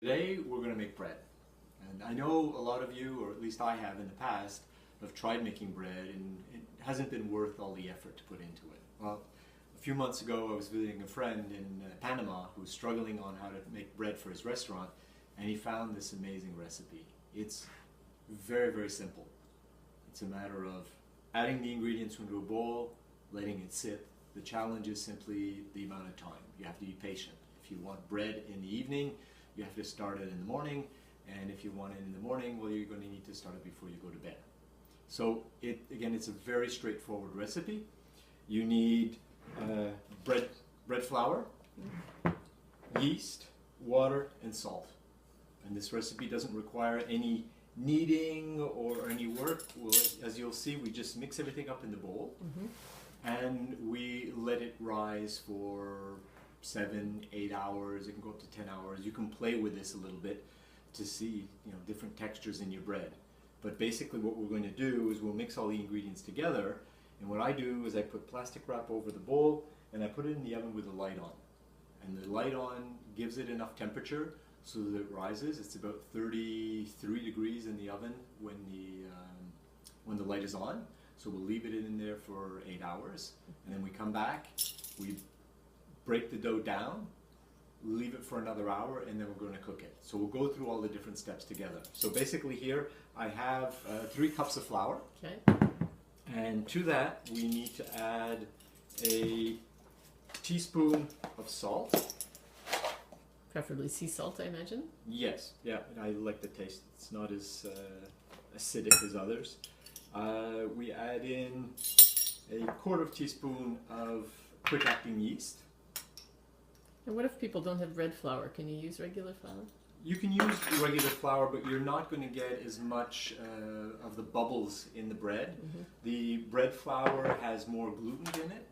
Today we're going to make bread, and I know a lot of you, or at least I have in the past, have tried making bread and it hasn't been worth all the effort to put into it. Well, a few months ago I was visiting a friend in Panama who was struggling on how to make bread for his restaurant, and he found this amazing recipe. It's very, very simple. It's a matter of adding the ingredients into a bowl, letting it sit. The challenge is simply the amount of time. You have to be patient. If you want bread in the evening, you have to start it in the morning, and if you want it in the morning, well, you're going to need to start it before you go to bed. So again, it's a very straightforward recipe. You need bread flour, yeast, water, and salt. And this recipe doesn't require any kneading or any work. Well, as you'll see, we just mix everything up in the bowl, and we let it rise for 7, 8 hours. It can go up to 10 hours. You can play with this a little bit to see, different textures in your bread. But basically what we're going to do is we'll mix all the ingredients together, and what I do is I put plastic wrap over the bowl and I put it in the oven with the light on. And the light on gives it enough temperature so that it rises. It's about 33 degrees in the oven when the light is on. So we'll leave it in there for 8 hours, and then we come back, we break the dough down, leave it for another hour, and then we're going to cook it. So we'll go through all the different steps together. So basically here I have 3 cups of flour. Okay. And to that we need to add a teaspoon of salt. Preferably sea salt, I imagine. Yes, yeah, I like the taste. It's not as acidic as others. We add in a 1/4 teaspoon of quick acting yeast. And what if people don't have bread flour? Can you use regular flour? You can use regular flour, but you're not going to get as much of the bubbles in the bread. The bread flour has more gluten in it,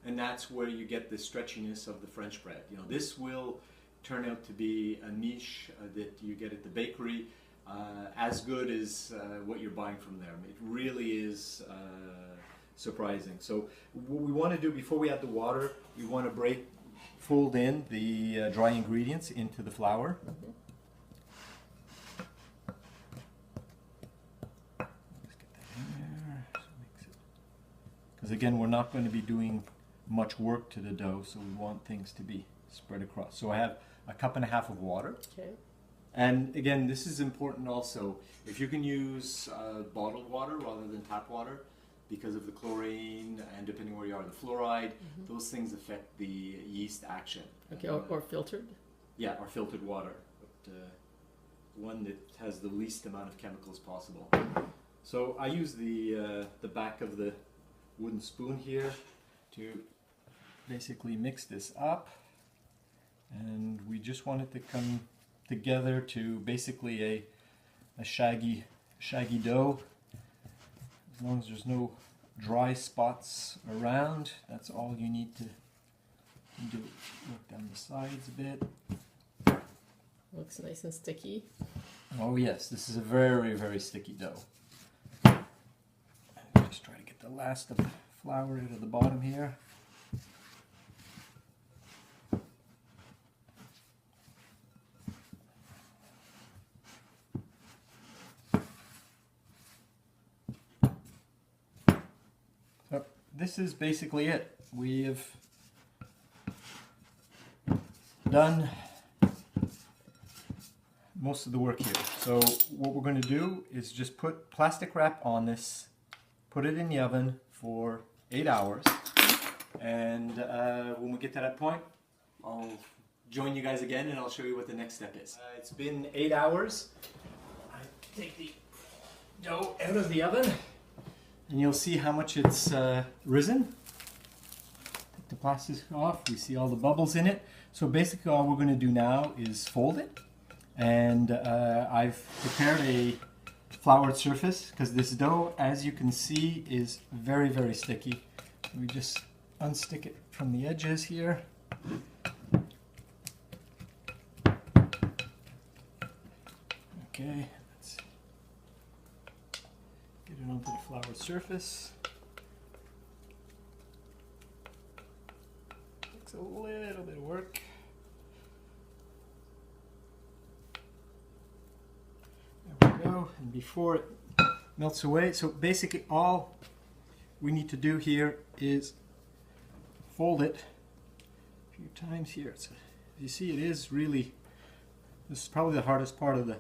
and that's where you get the stretchiness of the French bread. This will turn out to be a niche that you get at the bakery, as good as what you're buying from them. It really is surprising. So what we want to do before we add the water, we want to fold in the dry ingredients into the flour. Let's get that in there. Because again, we're not going to be doing much work to the dough, so we want things to be spread across. So I have a 1.5 cups of water. Okay. And again, this is important also. If you can use bottled water rather than tap water, because of the chlorine and depending where you are, the fluoride, those things affect the yeast action. Okay, or filtered? Yeah, or filtered water, but one that has the least amount of chemicals possible. So I use the back of the wooden spoon here to basically mix this up, and we just want it to come together to basically a shaggy dough. As long as there's no dry spots around, that's all you need to do. Work down the sides a bit. Looks nice and sticky. Oh yes, this is a very, very sticky dough. Just try to get the last of the flour out of the bottom here. So this is basically it. We have done most of the work here. So what we're going to do is just put plastic wrap on this, put it in the oven for 8 hours, and when we get to that point, I'll join you guys again and I'll show you what the next step is. It's been 8 hours. I take the dough out of the oven, and you'll see how much it's risen. Take the plastic off, we see all the bubbles in it. So basically all we're going to do now is fold it, and I've prepared a floured surface because this dough, as you can see, is very, very sticky. We just unstick it from the edges here. Okay, let's get it onto the floured surface. Takes a little bit of work. go. And before it melts away, so basically all we need to do here is fold it a few times here. So you see, it is really, this is probably the hardest part of the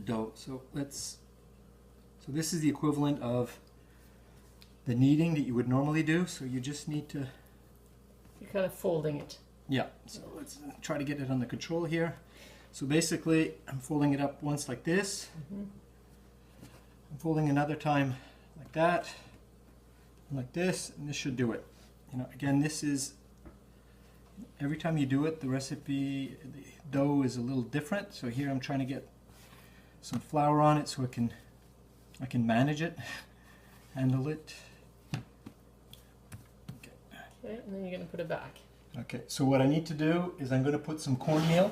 dough. So so this is the equivalent of the kneading that you would normally do. So you just need to, You're kind of folding it. yeah, so let's try to get it under control here. So basically, I'm folding it up once like this. I'm folding another time like that, and like this, and this should do it. You know, again, this is, every time you do it, the recipe, the dough is a little different. So here I'm trying to get some flour on it so I can manage it, handle it. Okay, and then you're going to put it back. Okay, so what I need to do is I'm going to put some cornmeal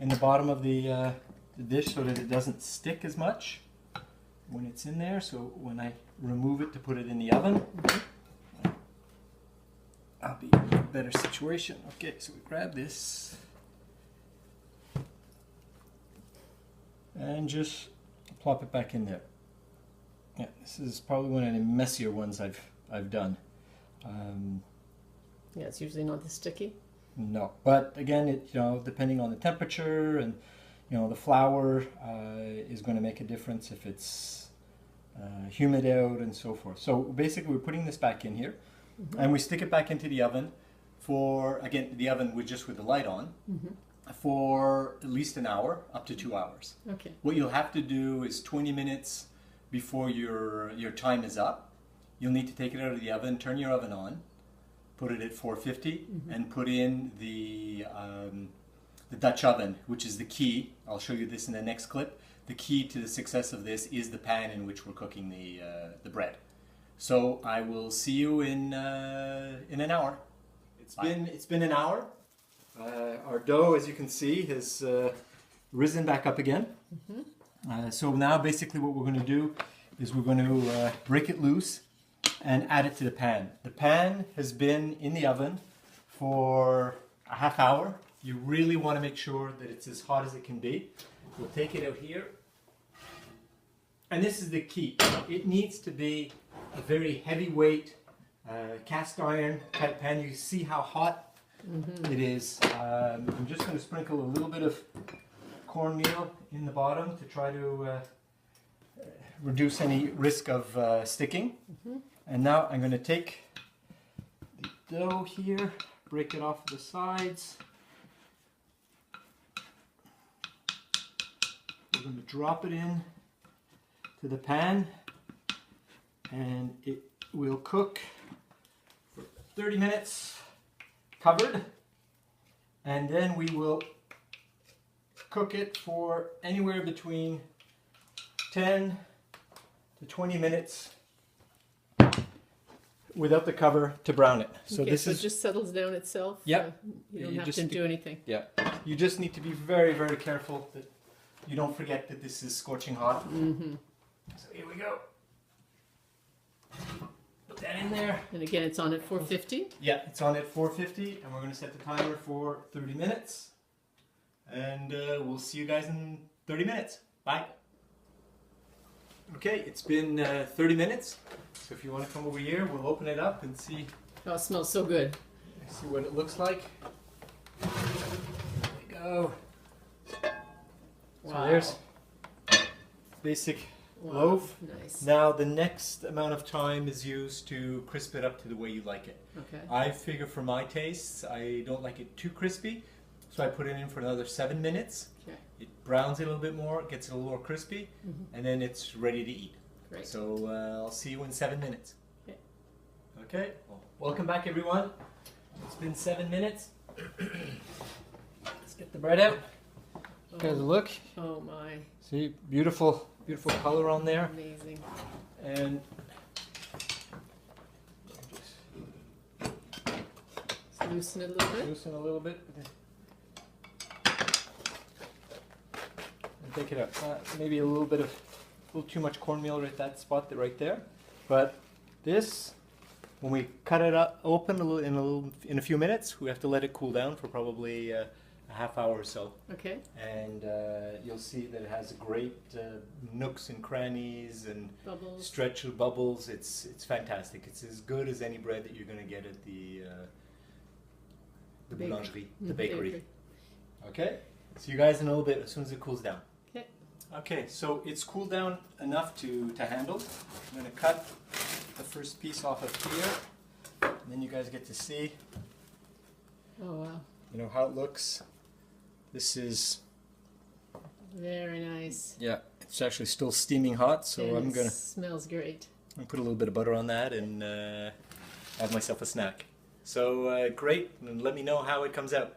in the bottom of the dish so that it doesn't stick as much when it's in there. So when I remove it to put it in the oven, I'll be in a better situation. Okay, so we grab this and just plop it back in there. Yeah, this is probably one of the messier ones I've done. Yeah, it's usually not this sticky. No, but again, it, you know, depending on the temperature and, you know, the flour is going to make a difference if it's humid out and so forth. So basically, we're putting this back in here, and we stick it back into the oven for, again, the oven with the light on, for at least an hour, up to 2 hours. Okay. What you'll have to do is 20 minutes before your time is up, you'll need to take it out of the oven, turn your oven on, put it at 450, and put in the Dutch oven, which is the key. I'll show you this in the next clip. The key to the success of this is the pan in which we're cooking the bread. So I will see you in an hour. It's been an hour. Our dough, as you can see, has risen back up again. So now basically what we're going to do is we're going to break it loose and add it to the pan. The pan has been in the oven for a half hour. You really want to make sure that it's as hot as it can be. We'll take it out here. And this is the key. It needs to be a very heavyweight cast iron type pan. You see how hot it is. I'm just going to sprinkle a little bit of cornmeal in the bottom to try to reduce any risk of sticking. And now I'm going to take the dough here, break it off the sides. We're going to drop it in to the pan, and it will cook for 30 minutes covered, and then we will cook it for anywhere between 10 to 20 minutes without the cover to brown it. So okay, this so is it just settles down itself? Yep. You don't You have just to do anything? Yeah. You just need to be very, very careful that you don't forget that this is scorching hot. So here we go. Put that in there. And again, it's on at 450? Yeah, it's on at 450, and we're going to set the timer for 30 minutes. And we'll see you guys in 30 minutes. Bye. Okay, it's been 30 minutes. So if you want to come over here, we'll open it up and see Oh, it smells so good. what it looks like. There we go. Wow. So there's basic loaf. Nice. Now the next amount of time is used to crisp it up to the way you like it. Okay. I figure for my tastes, I don't like it too crispy, so I put it in for another 7 minutes. Okay. It browns it a little bit more, gets it a little more crispy, and then it's ready to eat. Great. So I'll see you in 7 minutes. Okay. Okay. Well, welcome back, everyone. It's been 7 minutes. Let's get the bread out. Guys, look. Oh my. See, beautiful, beautiful color on there. Amazing. And Just loosen it a little bit. loosen a little bit. And take it out. Maybe a little too much cornmeal right that spot right there. But this, when we cut it up open in a few minutes, we have to let it cool down for probably a a half hour or so. Okay. And you'll see that it has great nooks and crannies and Bubbles. stretchable bubbles. It's fantastic. It's as good as any bread that you're going to get at the boulangerie, the bakery. Okay? See you guys in a little bit as soon as it cools down. Okay. Okay, so it's cooled down enough to handle. I'm going to cut the first piece off of here, and then you guys get to see, Oh wow. you know, how it looks. This is, Very nice. yeah, it's actually still steaming hot, so And I'm it going to smells great. put a little bit of butter on that and have myself a snack. So great, and let me know how it comes out.